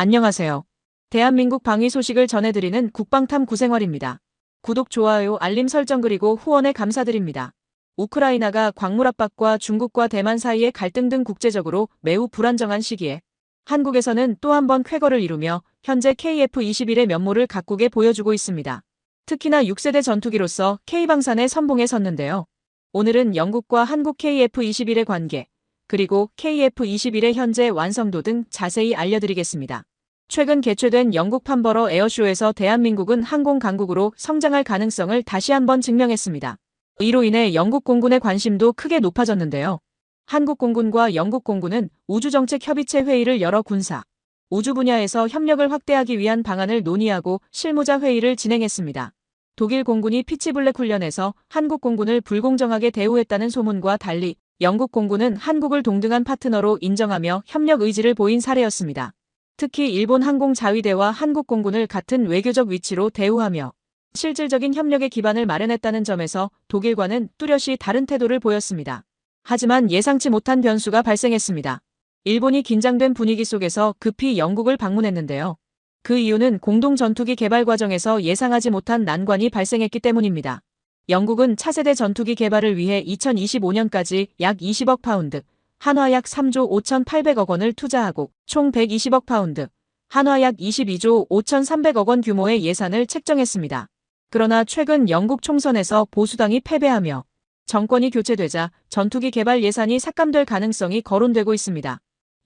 안녕하세요. 대한민국 방위 소식을 전해드리는 국방탐 구생활입니다. 구독, 좋아요, 알림 설정 그리고 후원에 감사드립니다. 우크라이나가 광물 압박과 중국과 대만 사이의 갈등 등 국제적으로 매우 불안정한 시기에 한국에서는 또 한 번 쾌거를 이루며 현재 KF-21의 면모를 각국에 보여주고 있습니다. 특히나 6세대 전투기로서 K방산의 선봉에 섰는데요. 오늘은 영국과 한국 KF-21의 관계, 그리고 KF-21의 현재 완성도 등 자세히 알려드리겠습니다. 최근 개최된 영국 판버러 에어쇼에서 대한민국은 항공 강국으로 성장할 가능성을 다시 한번 증명했습니다. 이로 인해 영국 공군의 관심도 크게 높아졌는데요. 한국 공군과 영국 공군은 우주정책협의체 회의를 열어 군사, 우주 분야에서 협력을 확대하기 위한 방안을 논의하고 실무자 회의를 진행했습니다. 독일 공군이 피치블랙 훈련에서 한국 공군을 불공정하게 대우했다는 소문과 달리 영국 공군은 한국을 동등한 파트너로 인정하며 협력 의지를 보인 사례였습니다. 특히 일본 항공자위대와 한국 공군을 같은 외교적 위치로 대우하며 실질적인 협력의 기반을 마련했다는 점에서 독일과는 뚜렷이 다른 태도를 보였습니다. 하지만 예상치 못한 변수가 발생했습니다. 일본이 긴장된 분위기 속에서 급히 영국을 방문했는데요. 그 이유는 공동 전투기 개발 과정에서 예상하지 못한 난관이 발생했기 때문입니다. 영국은 차세대 전투기 개발을 위해 2025년까지 약 20억 파운드, 한화 약 3조 5,800억 원을 투자하고 총 120억 파운드, 한화 약 22조 5,300억 원 규모의 예산을 책정했습니다. 그러나 최근 영국 총선에서 보수당이 패배하며 정권이 교체되자 전투기 개발 예산이 삭감될 가능성이 거론되고 있습니다.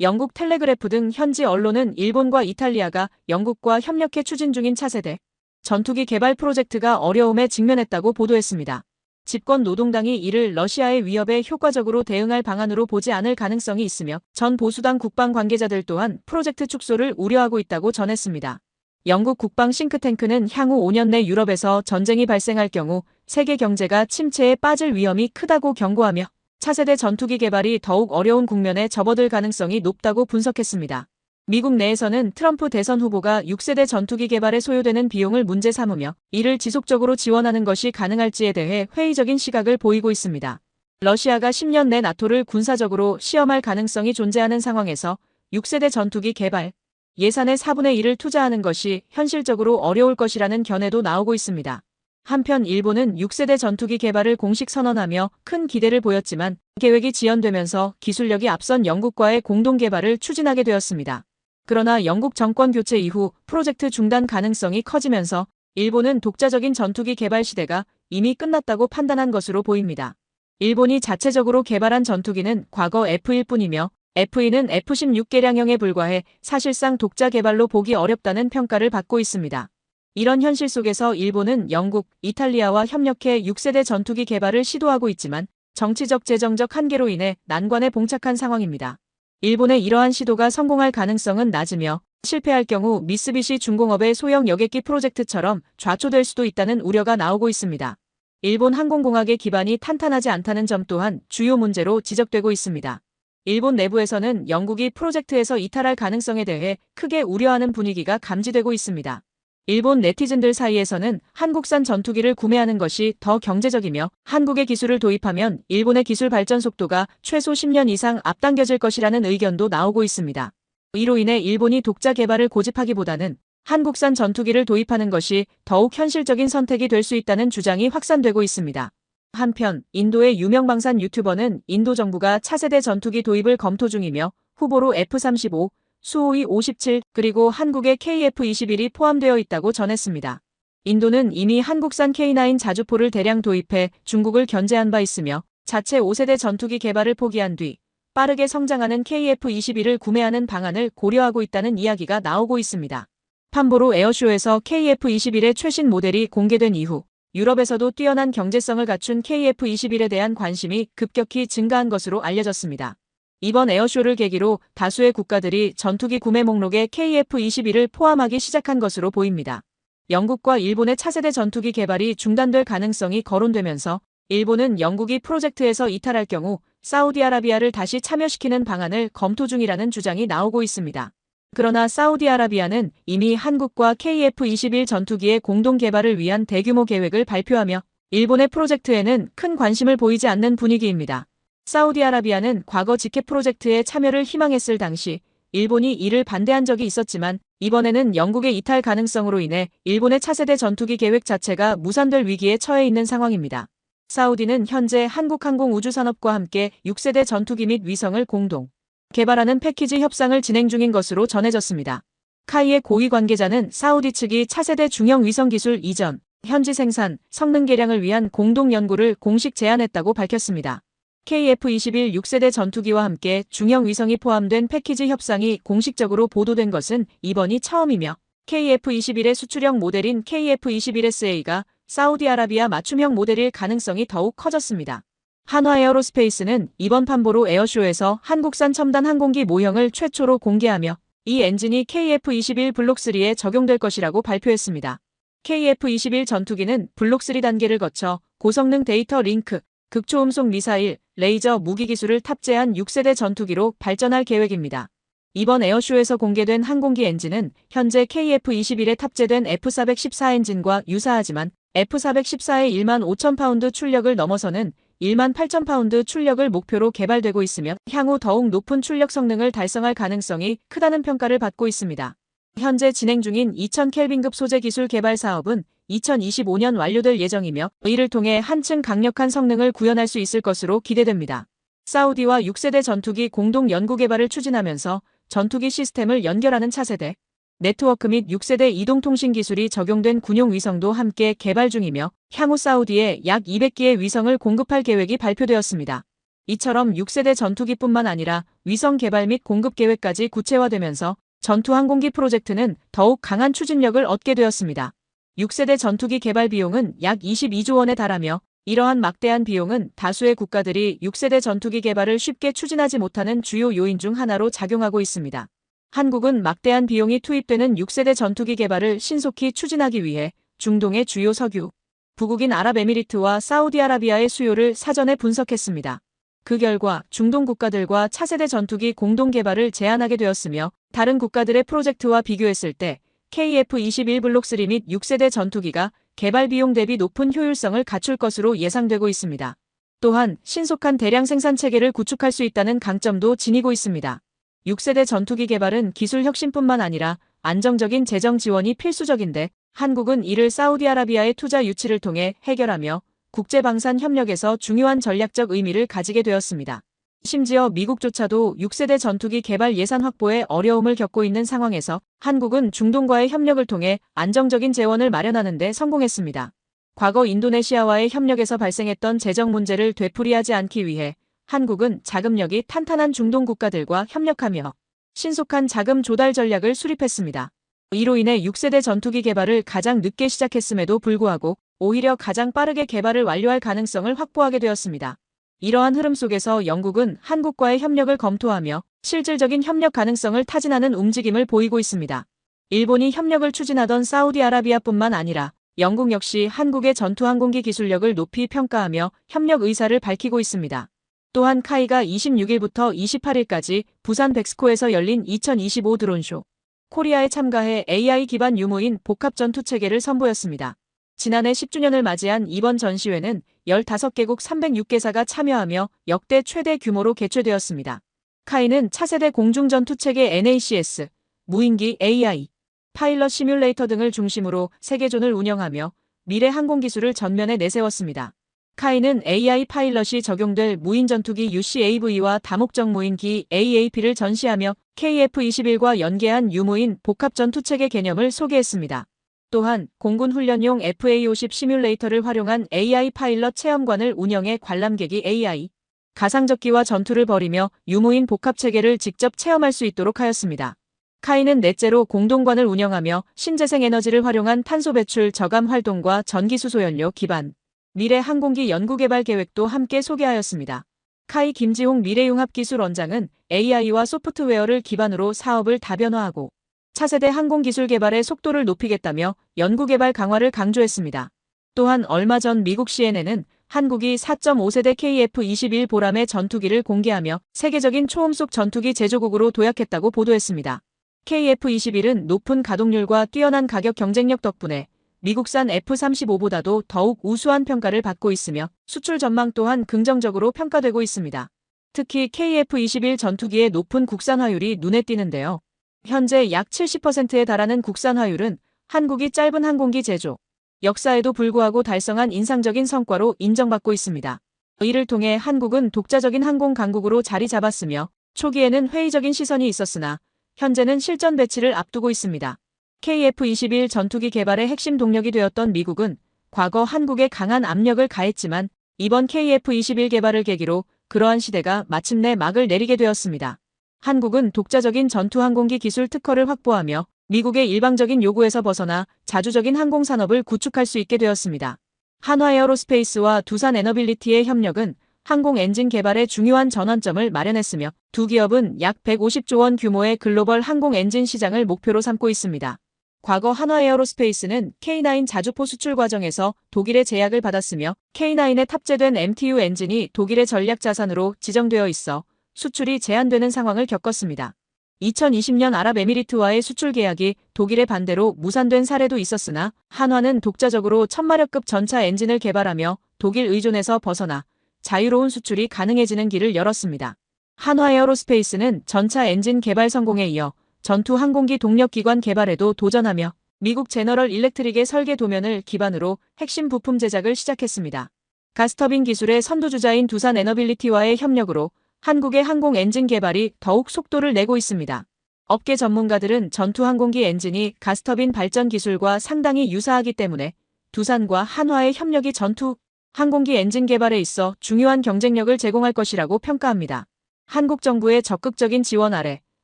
영국 텔레그래프 등 현지 언론은 일본과 이탈리아가 영국과 협력해 추진 중인 차세대 전투기 개발 프로젝트가 어려움에 직면했다고 보도했습니다. 집권 노동당이 이를 러시아의 위협에 효과적으로 대응할 방안으로 보지 않을 가능성이 있으며 전 보수당 국방 관계자들 또한 프로젝트 축소를 우려하고 있다고 전했습니다. 영국 국방 싱크탱크는 향후 5년 내 유럽에서 전쟁이 발생할 경우 세계 경제가 침체에 빠질 위험이 크다고 경고하며 차세대 전투기 개발이 더욱 어려운 국면에 접어들 가능성이 높다고 분석했습니다. 미국 내에서는 트럼프 대선 후보가 6세대 전투기 개발에 소요되는 비용을 문제 삼으며 이를 지속적으로 지원하는 것이 가능할지에 대해 회의적인 시각을 보이고 있습니다. 러시아가 10년 내 나토를 군사적으로 시험할 가능성이 존재하는 상황에서 6세대 전투기 개발 예산의 4분의 1을 투자하는 것이 현실적으로 어려울 것이라는 견해도 나오고 있습니다. 한편 일본은 6세대 전투기 개발을 공식 선언하며 큰 기대를 보였지만 계획이 지연되면서 기술력이 앞선 영국과의 공동 개발을 추진하게 되었습니다. 그러나 영국 정권 교체 이후 프로젝트 중단 가능성이 커지면서 일본은 독자적인 전투기 개발 시대가 이미 끝났다고 판단한 것으로 보입니다. 일본이 자체적으로 개발한 전투기는 과거 F1뿐이며 F2는 F-16 개량형에 불과해 사실상 독자 개발로 보기 어렵다는 평가를 받고 있습니다. 이런 현실 속에서 일본은 영국, 이탈리아와 협력해 6세대 전투기 개발을 시도하고 있지만 정치적 재정적 한계로 인해 난관에 봉착한 상황입니다. 일본의 이러한 시도가 성공할 가능성은 낮으며 실패할 경우 미쓰비시 중공업의 소형 여객기 프로젝트처럼 좌초될 수도 있다는 우려가 나오고 있습니다. 일본 항공공학의 기반이 탄탄하지 않다는 점 또한 주요 문제로 지적되고 있습니다. 일본 내부에서는 영국이 프로젝트에서 이탈할 가능성에 대해 크게 우려하는 분위기가 감지되고 있습니다. 일본 네티즌들 사이에서는 한국산 전투기를 구매하는 것이 더 경제적이며 한국의 기술을 도입하면 일본의 기술 발전 속도가 최소 10년 이상 앞당겨질 것이라는 의견도 나오고 있습니다. 이로 인해 일본이 독자 개발을 고집하기보다는 한국산 전투기를 도입하는 것이 더욱 현실적인 선택이 될 수 있다는 주장이 확산되고 있습니다. 한편 인도의 유명 방산 유튜버는 인도 정부가 차세대 전투기 도입을 검토 중이며 후보로 F-35, 수호이 57, 그리고 한국의 KF-21이 포함되어 있다고 전했습니다. 인도는 이미 한국산 K9 자주포를 대량 도입해 중국을 견제한 바 있으며 자체 5세대 전투기 개발을 포기한 뒤 빠르게 성장하는 KF-21을 구매하는 방안을 고려하고 있다는 이야기가 나오고 있습니다. 판보로 에어쇼에서 KF-21의 최신 모델이 공개된 이후 유럽에서도 뛰어난 경제성을 갖춘 KF-21에 대한 관심이 급격히 증가한 것으로 알려졌습니다. 이번 에어쇼를 계기로 다수의 국가들이 전투기 구매 목록에 KF-21을 포함하기 시작한 것으로 보입니다. 영국과 일본의 차세대 전투기 개발이 중단될 가능성이 거론되면서 일본은 영국이 프로젝트에서 이탈할 경우 사우디아라비아를 다시 참여시키는 방안을 검토 중이라는 주장이 나오고 있습니다. 그러나 사우디아라비아는 이미 한국과 KF-21 전투기의 공동 개발을 위한 대규모 계획을 발표하며 일본의 프로젝트에는 큰 관심을 보이지 않는 분위기입니다. 사우디아라비아는 과거 지켓 프로젝트에 참여를 희망했을 당시 일본이 이를 반대한 적이 있었지만 이번에는 영국의 이탈 가능성으로 인해 일본의 차세대 전투기 계획 자체가 무산될 위기에 처해 있는 상황입니다. 사우디는 현재 한국항공우주산업과 함께 6세대 전투기 및 위성을 공동 개발하는 패키지 협상을 진행 중인 것으로 전해졌습니다. 카이의 고위 관계자는 사우디 측이 차세대 중형 위성 기술 이전, 현지 생산, 성능 개량을 위한 공동 연구를 공식 제안했다고 밝혔습니다. KF-21 6세대 전투기와 함께 중형 위성이 포함된 패키지 협상이 공식적으로 보도된 것은 이번이 처음이며 KF-21의 수출형 모델인 KF-21SA가 사우디아라비아 맞춤형 모델일 가능성이 더욱 커졌습니다. 한화에어로스페이스는 이번 판보로 에어쇼에서 한국산 첨단 항공기 모형을 최초로 공개하며 이 엔진이 KF-21 블록3에 적용될 것이라고 발표했습니다. KF-21 전투기는 블록3 단계를 거쳐 고성능 데이터 링크, 극초음속 미사일, 레이저 무기 기술을 탑재한 6세대 전투기로 발전할 계획입니다. 이번 에어쇼에서 공개된 항공기 엔진은 현재 KF-21에 탑재된 F414 엔진과 유사하지만 F414의 15,000파운드 출력을 넘어서는 18,000파운드 출력을 목표로 개발되고 있으며 향후 더욱 높은 출력 성능을 달성할 가능성이 크다는 평가를 받고 있습니다. 현재 진행 중인 2000켈빈급 소재 기술 개발 사업은 2025년 완료될 예정이며 이를 통해 한층 강력한 성능을 구현할 수 있을 것으로 기대됩니다. 사우디와 6세대 전투기 공동 연구 개발을 추진하면서 전투기 시스템을 연결하는 차세대 네트워크 및 6세대 이동통신 기술이 적용된 군용 위성도 함께 개발 중이며 향후 사우디에 약 200기의 위성을 공급할 계획이 발표되었습니다. 이처럼 6세대 전투기뿐만 아니라 위성 개발 및 공급 계획까지 구체화되면서 전투항공기 프로젝트는 더욱 강한 추진력을 얻게 되었습니다. 6세대 전투기 개발 비용은 약 22조 원에 달하며 이러한 막대한 비용은 다수의 국가들이 6세대 전투기 개발을 쉽게 추진하지 못하는 주요 요인 중 하나로 작용하고 있습니다. 한국은 막대한 비용이 투입되는 6세대 전투기 개발을 신속히 추진하기 위해 중동의 주요 석유, 부국인 아랍에미리트와 사우디아라비아의 수요를 사전에 분석했습니다. 그 결과 중동 국가들과 차세대 전투기 공동 개발을 제안하게 되었으며 다른 국가들의 프로젝트와 비교했을 때 KF-21 블록3 및 6세대 전투기가 개발 비용 대비 높은 효율성을 갖출 것으로 예상되고 있습니다. 또한 신속한 대량 생산 체계를 구축할 수 있다는 강점도 지니고 있습니다. 6세대 전투기 개발은 기술 혁신뿐만 아니라 안정적인 재정 지원이 필수적인데 한국은 이를 사우디아라비아의 투자 유치를 통해 해결하며 국제방산 협력에서 중요한 전략적 의미를 가지게 되었습니다. 심지어 미국조차도 6세대 전투기 개발 예산 확보에 어려움을 겪고 있는 상황에서 한국은 중동과의 협력을 통해 안정적인 재원을 마련하는 데 성공했습니다. 과거 인도네시아와의 협력에서 발생했던 재정 문제를 되풀이하지 않기 위해 한국은 자금력이 탄탄한 중동 국가들과 협력하며 신속한 자금 조달 전략을 수립했습니다. 이로 인해 6세대 전투기 개발을 가장 늦게 시작했음에도 불구하고 오히려 가장 빠르게 개발을 완료할 가능성을 확보하게 되었습니다. 이러한 흐름 속에서 영국은 한국과의 협력을 검토하며 실질적인 협력 가능성을 타진하는 움직임을 보이고 있습니다. 일본이 협력을 추진하던 사우디아라비아뿐만 아니라 영국 역시 한국의 전투항공기 기술력을 높이 평가하며 협력 의사를 밝히고 있습니다. 또한 카이가 26일부터 28일까지 부산 백스코에서 열린 2025 드론쇼 코리아에 참가해 AI 기반 유무인 복합 전투 체계를 선보였습니다. 지난해 10주년을 맞이한 이번 전시회는 15개국 306개사가 참여하며 역대 최대 규모로 개최되었습니다. 카이는 차세대 공중전투체계 NACS, 무인기 AI, 파일럿 시뮬레이터 등을 중심으로 세계존을 운영하며 미래 항공기술을 전면에 내세웠습니다. 카이는 AI 파일럿이 적용될 무인전투기 UCAV와 다목적 무인기 AAP를 전시하며 KF-21과 연계한 유무인 복합전투체계 개념을 소개했습니다. 또한 공군 훈련용 FA-50 시뮬레이터를 활용한 AI 파일럿 체험관을 운영해 관람객이 AI, 가상적기와 전투를 벌이며 유무인 복합체계를 직접 체험할 수 있도록 하였습니다. 카이는 넷째로 공동관을 운영하며 신재생 에너지를 활용한 탄소 배출 저감 활동과 전기수소연료 기반 미래 항공기 연구개발 계획도 함께 소개하였습니다. 카이 김지홍 미래융합기술원장은 AI와 소프트웨어를 기반으로 사업을 다변화하고 차세대 항공기술 개발의 속도를 높이겠다며 연구개발 강화를 강조했습니다. 또한 얼마 전 미국 CNN은 한국이 4.5세대 KF-21 보람의 전투기를 공개하며 세계적인 초음속 전투기 제조국으로 도약했다고 보도했습니다. KF-21은 높은 가동률과 뛰어난 가격 경쟁력 덕분에 미국산 F-35보다도 더욱 우수한 평가를 받고 있으며 수출 전망 또한 긍정적으로 평가되고 있습니다. 특히 KF-21 전투기의 높은 국산화율이 눈에 띄는데요. 현재 약 70%에 달하는 국산화율은 한국이 짧은 항공기 제조 역사에도 불구하고 달성한 인상적인 성과로 인정받고 있습니다. 이를 통해 한국은 독자적인 항공 강국으로 자리 잡았으며 초기에는 회의적인 시선이 있었으나 현재는 실전 배치를 앞두고 있습니다. KF-21 전투기 개발의 핵심 동력이 되었던 미국은 과거 한국에 강한 압력을 가했지만 이번 KF-21 개발을 계기로 그러한 시대가 마침내 막을 내리게 되었습니다. 한국은 독자적인 전투항공기 기술 특허를 확보하며 미국의 일방적인 요구에서 벗어나 자주적인 항공산업을 구축할 수 있게 되었습니다. 한화에어로스페이스와 두산에너빌리티의 협력은 항공 엔진 개발에 중요한 전환점을 마련했으며 두 기업은 약 150조 원 규모의 글로벌 항공 엔진 시장을 목표로 삼고 있습니다. 과거 한화에어로스페이스는 K9 자주포 수출 과정에서 독일의 제약을 받았으며 K9에 탑재된 MTU 엔진이 독일의 전략 자산으로 지정되어 있어 수출이 제한되는 상황을 겪었습니다. 2020년 아랍에미리트와의 수출 계약이 독일의 반대로 무산된 사례도 있었으나 한화는 독자적으로 1000마력급 전차 엔진을 개발하며 독일 의존에서 벗어나 자유로운 수출이 가능해지는 길을 열었습니다. 한화에어로스페이스는 전차 엔진 개발 성공에 이어 전투 항공기 동력기관 개발에도 도전하며 미국 제너럴 일렉트릭의 설계 도면을 기반으로 핵심 부품 제작을 시작했습니다. 가스터빈 기술의 선두주자인 두산에너빌리티와의 협력으로 한국의 항공 엔진 개발이 더욱 속도를 내고 있습니다. 업계 전문가들은 전투 항공기 엔진이 가스터빈 발전 기술과 상당히 유사하기 때문에 두산과 한화의 협력이 전투 항공기 엔진 개발에 있어 중요한 경쟁력을 제공할 것이라고 평가합니다. 한국 정부의 적극적인 지원 아래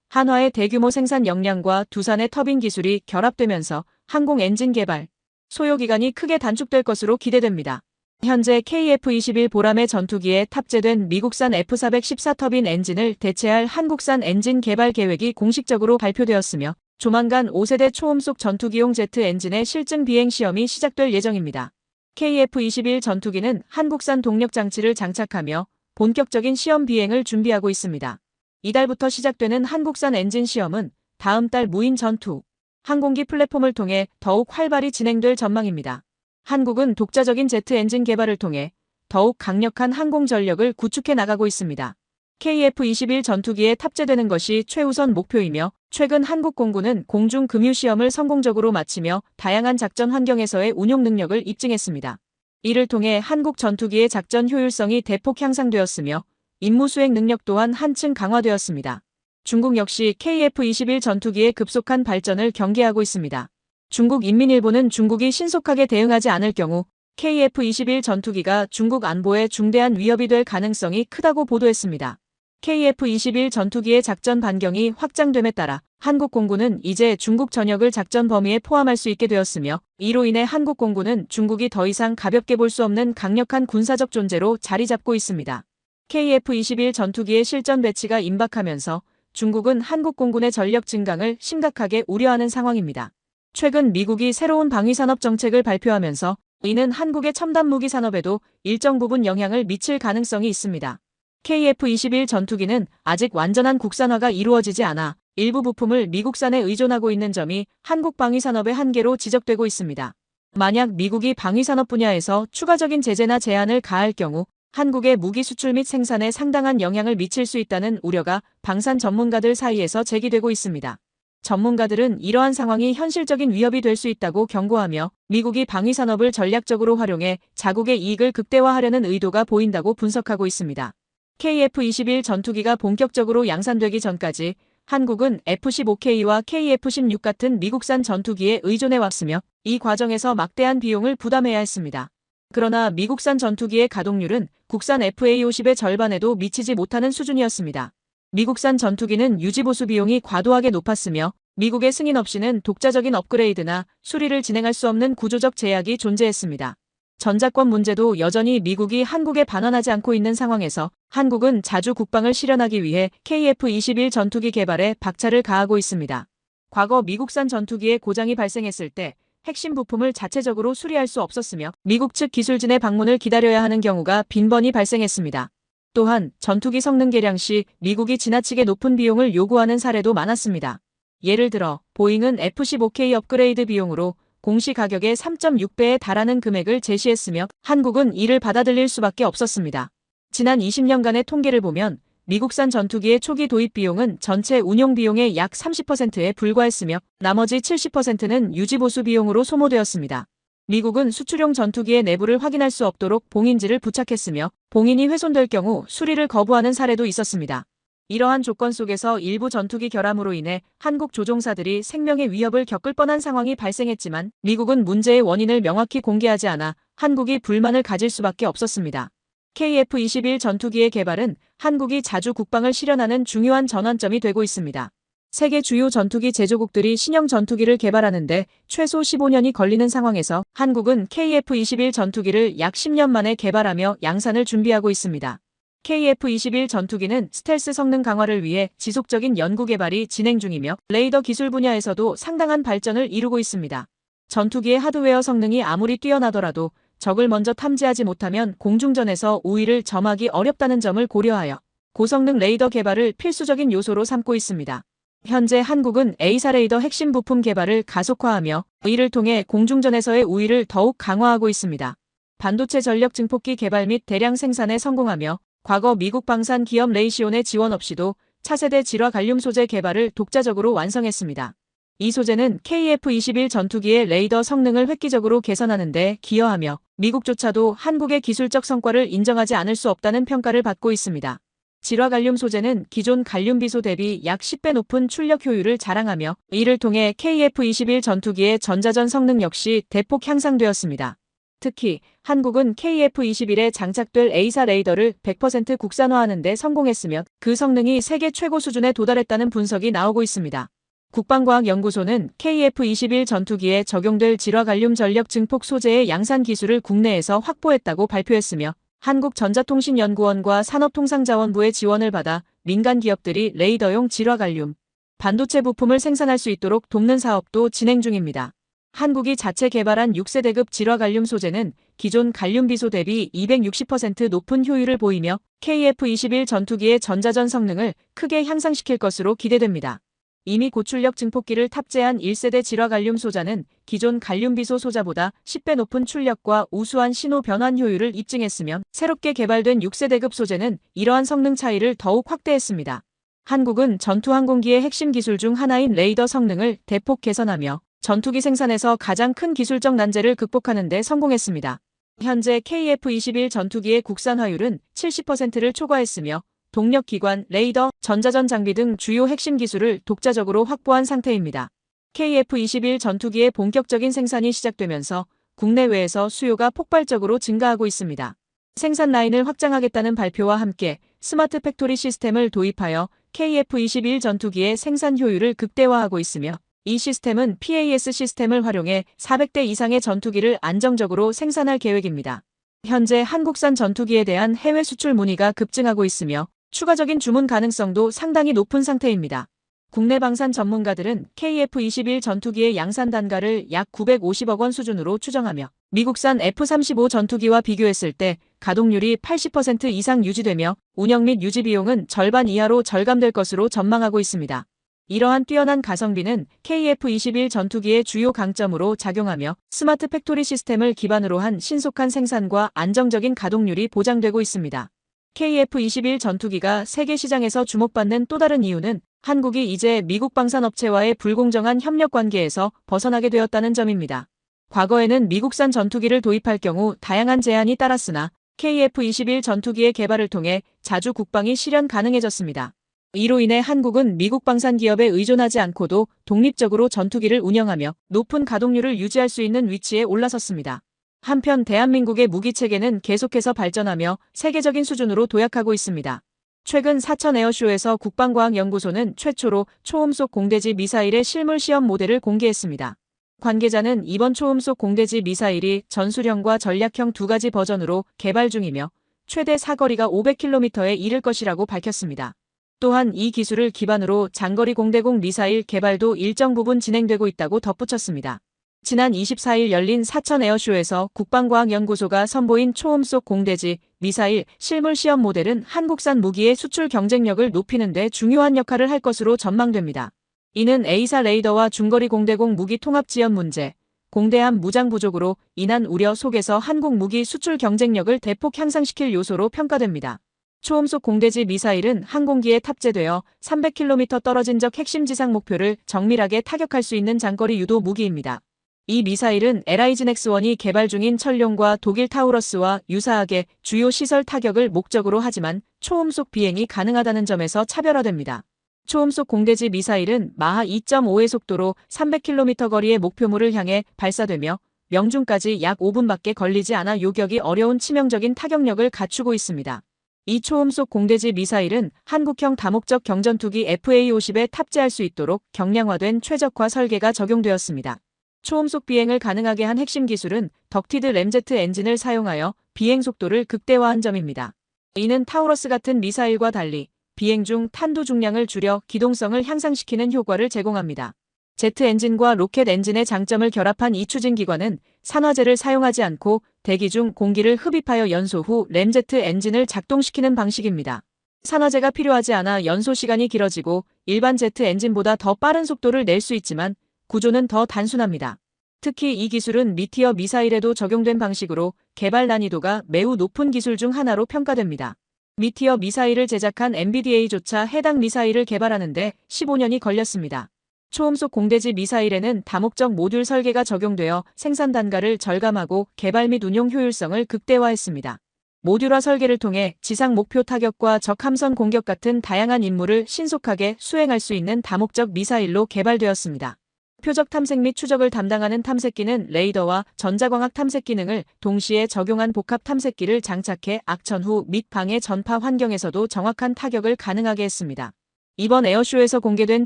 한화의 대규모 생산 역량과 두산의 터빈 기술이 결합되면서 항공 엔진 개발 소요 기간이 크게 단축될 것으로 기대됩니다. 현재 KF-21 보람의 전투기에 탑재된 미국산 F414 터빈 엔진을 대체할 한국산 엔진 개발 계획이 공식적으로 발표되었으며 조만간 5세대 초음속 전투기용 제트 엔진의 실증 비행 시험이 시작될 예정입니다. KF-21 전투기는 한국산 동력 장치를 장착하며 본격적인 시험 비행을 준비하고 있습니다. 이달부터 시작되는 한국산 엔진 시험은 다음 달 무인 전투 항공기 플랫폼을 통해 더욱 활발히 진행될 전망입니다. 한국은 독자적인 제트 엔진 개발을 통해 더욱 강력한 항공 전력을 구축해 나가고 있습니다. KF-21 전투기에 탑재되는 것이 최우선 목표이며 최근 한국 공군은 공중 금유 시험을 성공적으로 마치며 다양한 작전 환경에서의 운용 능력을 입증했습니다. 이를 통해 한국 전투기의 작전 효율성이 대폭 향상되었으며 임무 수행 능력 또한 한층 강화되었습니다. 중국 역시 KF-21 전투기의 급속한 발전을 경계하고 있습니다. 중국 인민일보는 중국이 신속하게 대응하지 않을 경우 KF-21 전투기가 중국 안보에 중대한 위협이 될 가능성이 크다고 보도했습니다. KF-21 전투기의 작전 반경이 확장됨에 따라 한국 공군은 이제 중국 전역을 작전 범위에 포함할 수 있게 되었으며 이로 인해 한국 공군은 중국이 더 이상 가볍게 볼 수 없는 강력한 군사적 존재로 자리 잡고 있습니다. KF-21 전투기의 실전 배치가 임박하면서 중국은 한국 공군의 전력 증강을 심각하게 우려하는 상황입니다. 최근 미국이 새로운 방위산업 정책을 발표하면서 이는 한국의 첨단 무기 산업에도 일정 부분 영향을 미칠 가능성이 있습니다. KF-21 전투기는 아직 완전한 국산화가 이루어지지 않아 일부 부품을 미국산에 의존하고 있는 점이 한국 방위산업의 한계로 지적되고 있습니다. 만약 미국이 방위산업 분야에서 추가적인 제재나 제한을 가할 경우 한국의 무기 수출 및 생산에 상당한 영향을 미칠 수 있다는 우려가 방산 전문가들 사이에서 제기되고 있습니다. 전문가들은 이러한 상황이 현실적인 위협이 될 수 있다고 경고하며 미국이 방위산업을 전략적으로 활용해 자국의 이익을 극대화하려는 의도가 보인다고 분석하고 있습니다. KF-21 전투기가 본격적으로 양산되기 전까지 한국은 F-15K와 KF-16 같은 미국산 전투기에 의존해왔으며 이 과정에서 막대한 비용을 부담해야 했습니다. 그러나 미국산 전투기의 가동률은 국산 FA-50의 절반에도 미치지 못하는 수준이었습니다. 미국산 전투기는 유지보수 비용이 과도하게 높았으며 미국의 승인 없이는 독자적인 업그레이드나 수리를 진행할 수 없는 구조적 제약이 존재했습니다. 전자권 문제도 여전히 미국이 한국에 반환하지 않고 있는 상황에서 한국은 자주 국방을 실현하기 위해 KF-21 전투기 개발에 박차를 가하고 있습니다. 과거 미국산 전투기에 고장이 발생했을 때 핵심 부품을 자체적으로 수리할 수 없었으며 미국 측 기술진의 방문을 기다려야 하는 경우가 빈번히 발생했습니다. 또한 전투기 성능 개량 시 미국이 지나치게 높은 비용을 요구하는 사례도 많았습니다. 예를 들어 보잉은 F-15K 업그레이드 비용으로 공시 가격의 3.6배에 달하는 금액을 제시했으며 한국은 이를 받아들일 수밖에 없었습니다. 지난 20년간의 통계를 보면 미국산 전투기의 초기 도입 비용은 전체 운용 비용의 약 30%에 불과했으며 나머지 70%는 유지보수 비용으로 소모되었습니다. 미국은 수출용 전투기의 내부를 확인할 수 없도록 봉인지를 부착했으며 봉인이 훼손될 경우 수리를 거부하는 사례도 있었습니다. 이러한 조건 속에서 일부 전투기 결함으로 인해 한국 조종사들이 생명의 위협을 겪을 뻔한 상황이 발생했지만 미국은 문제의 원인을 명확히 공개하지 않아 한국이 불만을 가질 수밖에 없었습니다. KF-21 전투기의 개발은 한국이 자주 국방을 실현하는 중요한 전환점이 되고 있습니다. 세계 주요 전투기 제조국들이 신형 전투기를 개발하는데 최소 15년이 걸리는 상황에서 한국은 KF-21 전투기를 약 10년 만에 개발하며 양산을 준비하고 있습니다. KF-21 전투기는 스텔스 성능 강화를 위해 지속적인 연구 개발이 진행 중이며 레이더 기술 분야에서도 상당한 발전을 이루고 있습니다. 전투기의 하드웨어 성능이 아무리 뛰어나더라도 적을 먼저 탐지하지 못하면 공중전에서 우위를 점하기 어렵다는 점을 고려하여 고성능 레이더 개발을 필수적인 요소로 삼고 있습니다. 현재 한국은 A사 레이더 핵심 부품 개발을 가속화하며 이를 통해 공중전에서의 우위를 더욱 강화하고 있습니다. 반도체 전력 증폭기 개발 및 대량 생산에 성공하며 과거 미국 방산 기업 레이시온의 지원 없이도 차세대 질화 갈륨 소재 개발을 독자적으로 완성했습니다. 이 소재는 KF-21 전투기의 레이더 성능을 획기적으로 개선하는 데 기여하며 미국조차도 한국의 기술적 성과를 인정하지 않을 수 없다는 평가를 받고 있습니다. 질화 갈륨 소재는 기존 갈륨 비소 대비 약 10배 높은 출력 효율을 자랑하며 이를 통해 KF-21 전투기의 전자전 성능 역시 대폭 향상되었습니다. 특히 한국은 KF-21에 장착될 A사 레이더를 100% 국산화하는 데 성공했으며 그 성능이 세계 최고 수준에 도달했다는 분석이 나오고 있습니다. 국방과학연구소는 KF-21 전투기에 적용될 질화 갈륨 전력 증폭 소재의 양산 기술을 국내에서 확보했다고 발표했으며 한국전자통신연구원과 산업통상자원부의 지원을 받아 민간 기업들이 레이더용 질화 갈륨 반도체 부품을 생산할 수 있도록 돕는 사업도 진행 중입니다. 한국이 자체 개발한 6세대급 질화 갈륨 소재는 기존 갈륨 비소 대비 260% 높은 효율을 보이며 KF-21 전투기의 전자전 성능을 크게 향상시킬 것으로 기대됩니다. 이미 고출력 증폭기를 탑재한 1세대 질화 갈륨 소자는 기존 갈륨 비소 소자보다 10배 높은 출력과 우수한 신호 변환 효율을 입증했으며 새롭게 개발된 6세대급 소재는 이러한 성능 차이를 더욱 확대했습니다. 한국은 전투항공기의 핵심 기술 중 하나인 레이더 성능을 대폭 개선하며 전투기 생산에서 가장 큰 기술적 난제를 극복하는 데 성공했습니다. 현재 KF-21 전투기의 국산화율은 70%를 초과했으며 동력기관, 레이더, 전자전 장비 등 주요 핵심 기술을 독자적으로 확보한 상태입니다. KF-21 전투기의 본격적인 생산이 시작되면서 국내외에서 수요가 폭발적으로 증가하고 있습니다. 생산 라인을 확장하겠다는 발표와 함께 스마트 팩토리 시스템을 도입하여 KF-21 전투기의 생산 효율을 극대화하고 있으며 이 시스템은 PAS 시스템을 활용해 400대 이상의 전투기를 안정적으로 생산할 계획입니다. 현재 한국산 전투기에 대한 해외 수출 문의가 급증하고 있으며 추가적인 주문 가능성도 상당히 높은 상태입니다. 국내 방산 전문가들은 KF-21 전투기의 양산 단가를 약 950억 원 수준으로 추정하며 미국산 F-35 전투기와 비교했을 때 가동률이 80% 이상 유지되며 운영 및 유지 비용은 절반 이하로 절감될 것으로 전망하고 있습니다. 이러한 뛰어난 가성비는 KF-21 전투기의 주요 강점으로 작용하며 스마트 팩토리 시스템을 기반으로 한 신속한 생산과 안정적인 가동률이 보장되고 있습니다. KF-21 전투기가 세계 시장에서 주목받는 또 다른 이유는 한국이 이제 미국 방산업체와의 불공정한 협력 관계에서 벗어나게 되었다는 점입니다. 과거에는 미국산 전투기를 도입할 경우 다양한 제한이 따랐으나 KF-21 전투기의 개발을 통해 자주 국방이 실현 가능해졌습니다. 이로 인해 한국은 미국 방산 기업에 의존하지 않고도 독립적으로 전투기를 운영하며 높은 가동률을 유지할 수 있는 위치에 올라섰습니다. 한편 대한민국의 무기체계는 계속해서 발전하며 세계적인 수준으로 도약하고 있습니다. 최근 사천 에어쇼에서 국방과학연구소는 최초로 초음속 공대지 미사일의 실물 시험 모델을 공개했습니다. 관계자는 이번 초음속 공대지 미사일이 전술형과 전략형 두 가지 버전으로 개발 중이며 최대 사거리가 500km에 이를 것이라고 밝혔습니다. 또한 이 기술을 기반으로 장거리 공대공 미사일 개발도 일정 부분 진행되고 있다고 덧붙였습니다. 지난 24일 열린 사천 에어쇼에서 국방과학연구소가 선보인 초음속 공대지 미사일 실물 시험 모델은 한국산 무기의 수출 경쟁력을 높이는 데 중요한 역할을 할 것으로 전망됩니다. 이는 A사 레이더와 중거리 공대공 무기 통합 지연 문제, 공대함 무장 부족으로 인한 우려 속에서 한국 무기 수출 경쟁력을 대폭 향상시킬 요소로 평가됩니다. 초음속 공대지 미사일은 항공기에 탑재되어 300km 떨어진 적 핵심 지상 목표를 정밀하게 타격할 수 있는 장거리 유도 무기입니다. 이 미사일은 LIGN-X1이 개발 중인 천룡과 독일 타우러스와 유사하게 주요 시설 타격을 목적으로 하지만 초음속 비행이 가능하다는 점에서 차별화됩니다. 초음속 공대지 미사일은 마하 2.5의 속도로 300km 거리의 목표물을 향해 발사되며 명중까지 약 5분밖에 걸리지 않아 요격이 어려운 치명적인 타격력을 갖추고 있습니다. 이 초음속 공대지 미사일은 한국형 다목적 경전투기 FA-50에 탑재할 수 있도록 경량화된 최적화 설계가 적용되었습니다. 초음속 비행을 가능하게 한 핵심 기술은 덕티드 램제트 엔진을 사용하여 비행 속도를 극대화한 점입니다. 이는 타우러스 같은 미사일과 달리 비행 중 탄도 중량을 줄여 기동성을 향상시키는 효과를 제공합니다. 제트 엔진과 로켓 엔진의 장점을 결합한 이 추진기관은 산화제를 사용하지 않고 대기 중 공기를 흡입하여 연소 후 램제트 엔진을 작동시키는 방식입니다. 산화제가 필요하지 않아 연소 시간이 길어지고 일반 제트 엔진보다 더 빠른 속도를 낼 수 있지만 구조는 더 단순합니다. 특히 이 기술은 미티어 미사일에도 적용된 방식으로 개발 난이도가 매우 높은 기술 중 하나로 평가됩니다. 미티어 미사일을 제작한 MBDA조차 해당 미사일을 개발하는데 15년이 걸렸습니다. 초음속 공대지 미사일에는 다목적 모듈 설계가 적용되어 생산 단가를 절감하고 개발 및 운용 효율성을 극대화했습니다. 모듈화 설계를 통해 지상 목표 타격과 적 함선 공격 같은 다양한 임무를 신속하게 수행할 수 있는 다목적 미사일로 개발되었습니다. 표적 탐색 및 추적을 담당하는 탐색기는 레이더와 전자광학 탐색 기능을 동시에 적용한 복합 탐색기를 장착해 악천 후 및 방해 전파 환경에서도 정확한 타격을 가능하게 했습니다. 이번 에어쇼에서 공개된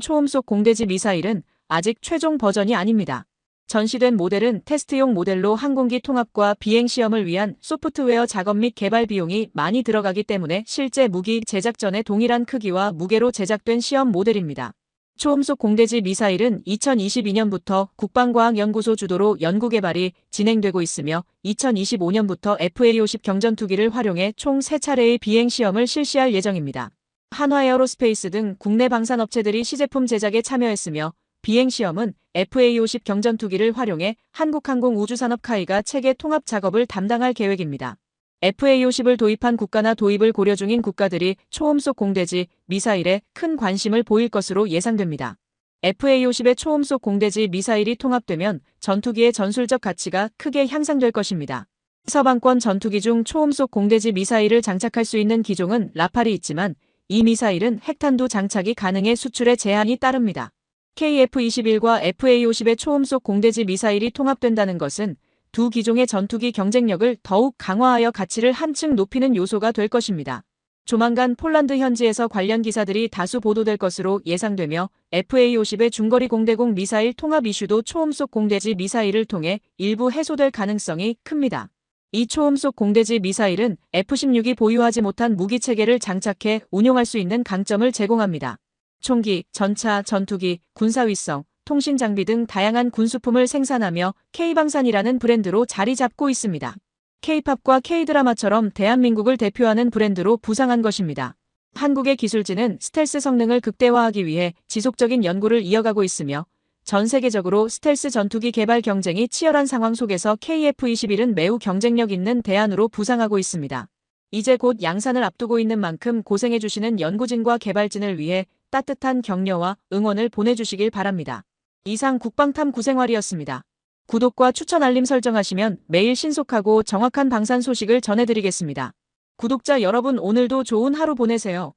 초음속 공대지 미사일은 아직 최종 버전이 아닙니다. 전시된 모델은 테스트용 모델로 항공기 통합과 비행 시험을 위한 소프트웨어 작업 및 개발 비용이 많이 들어가기 때문에 실제 무기 제작 전에 동일한 크기와 무게로 제작된 시험 모델입니다. 초음속 공대지 미사일은 2022년부터 국방과학연구소 주도로 연구개발이 진행되고 있으며 2025년부터 FA-50 경전투기를 활용해 총 3차례의 비행시험을 실시할 예정입니다. 한화에어로스페이스 등 국내 방산업체들이 시제품 제작에 참여했으며 비행시험은 FA-50 경전투기를 활용해 한국항공우주산업 카이가 체계 통합 작업을 담당할 계획입니다. FA-50을 도입한 국가나 도입을 고려 중인 국가들이 초음속 공대지 미사일에 큰 관심을 보일 것으로 예상됩니다. FA-50의 초음속 공대지 미사일이 통합되면 전투기의 전술적 가치가 크게 향상될 것입니다. 서방권 전투기 중 초음속 공대지 미사일을 장착할 수 있는 기종은 라팔이 있지만 이 미사일은 핵탄두 장착이 가능해 수출에 제한이 따릅니다. KF-21과 FA-50의 초음속 공대지 미사일이 통합된다는 것은 두 기종의 전투기 경쟁력을 더욱 강화하여 가치를 한층 높이는 요소가 될 것입니다. 조만간 폴란드 현지에서 관련 기사들이 다수 보도될 것으로 예상되며 FA-50의 중거리 공대공 미사일 통합 이슈도 초음속 공대지 미사일을 통해 일부 해소될 가능성이 큽니다. 이 초음속 공대지 미사일은 F-16이 보유하지 못한 무기체계를 장착해 운용할 수 있는 강점을 제공합니다. 총기, 전차, 전투기, 군사위성, 통신장비 등 다양한 군수품을 생산하며 K방산이라는 브랜드로 자리 잡고 있습니다. K-팝과 K-드라마처럼 대한민국을 대표하는 브랜드로 부상한 것입니다. 한국의 기술진은 스텔스 성능을 극대화하기 위해 지속적인 연구를 이어가고 있으며 전 세계적으로 스텔스 전투기 개발 경쟁이 치열한 상황 속에서 KF-21은 매우 경쟁력 있는 대안으로 부상하고 있습니다. 이제 곧 양산을 앞두고 있는 만큼 고생해주시는 연구진과 개발진을 위해 따뜻한 격려와 응원을 보내주시길 바랍니다. 이상 국방탐 구생활이었습니다. 구독과 추천 알림 설정하시면 매일 신속하고 정확한 방산 소식을 전해드리겠습니다. 구독자 여러분 오늘도 좋은 하루 보내세요.